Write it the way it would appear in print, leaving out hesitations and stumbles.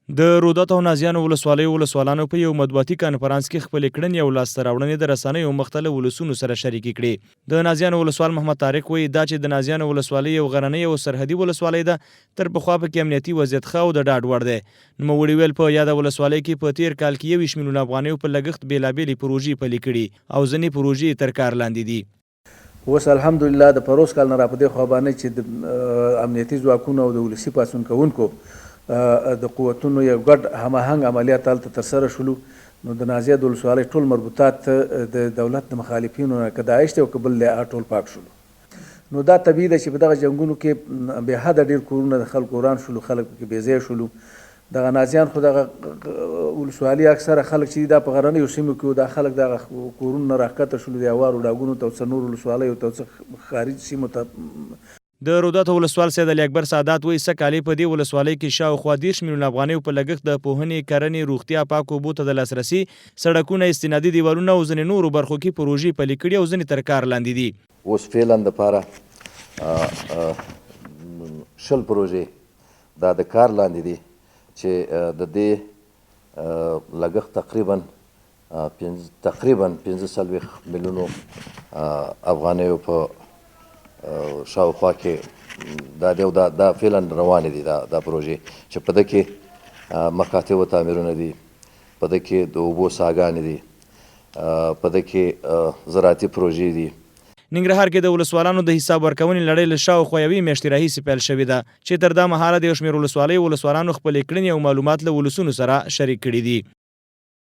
د روداتو او نازیانو ولسوالیو ولسوالانو په یو مطبوعاتي کانفرانس کې خپلې کړنې او لاسته راوړنې د رسنیو مختلفو ولسونو سره شریکې کړې. د نازیانو ولسوال محمد طارق وایي دا چې د نازیانو ولسوالۍ یو غرنۍ او سرحدي ولسوالۍ ده، تر پخوا پکې امنیتي وضعیت ښه او د ډاډ وړ دی. نوموړي ویل په یاده ولسوالۍ کې په تیر کال کې 21 میلیونه افغانیو په لګښت بېلابېلې پروژې پلي کړي او ځینې پروژې تر کار لاندې دي. اوس الحمدلله د پروس کال نه را په دې خوا باندې چې د امنیتي ځواکونو او د ولسي پاڅون کوونکو د قوتونو یو ګډ هماهنګ عملیات هلته ترسره شولو. نو د نازیه د ولسوالۍ ټول مربوطات د دولت د مخالفینو نه که داعش دی او که بل دی ټول پاک شولو. نو دا طبیعي ده چې په دغه جنګونو کې بې حده ډېر کورونه د خلکو وران شولو، خلک پکې بې ځایه شولو. دغه نازیان خو دغه ولسوالي اکثره خلک چې دي دا په غرنیو سیمو کې دا خلک دغه کورونو نه راښکته شولو، د هوارو ډاګونو ته او څه نورو ولسوالیو ته او څه خارج سیمو ته. د روداتو ولسوال سید علي اکبر سادات وایي سږ په دې ولسوالۍ کې شاوخوا 30 میلیونه افغانیو په لګښت د پوهنې، کرنې، روغتیا، پاکو اوبو ته د لاسرسي، سړکونه، استنادي دیوالونه او ځینې نورو برخو کې پروژې پلي کړي او ځینې تر کار لاندې دي. اوس فعلا دپاره 10 پروژې دا د کار لاندې دي چې د دې لګښت تقریبا 15 میلیونو افغانیو په شاوخوا کې دا فعلا روانې دي دا پروژې چې په ده کې مکاتب و تعمیرونه دي، په ده کې د اوبو ساګانې دي، په ده کې زراعتي پروژې دي. ننګرهار کې د ولسوالانو د حساب ورکونې لړۍ له شاوخوا یوې میاشتې راهیسې پیل شوې ده چې تر دا مهاله د یو شمېر ولسوالانو خپلې کړنې او معلومات له ولسونو سره شریک کړي دي.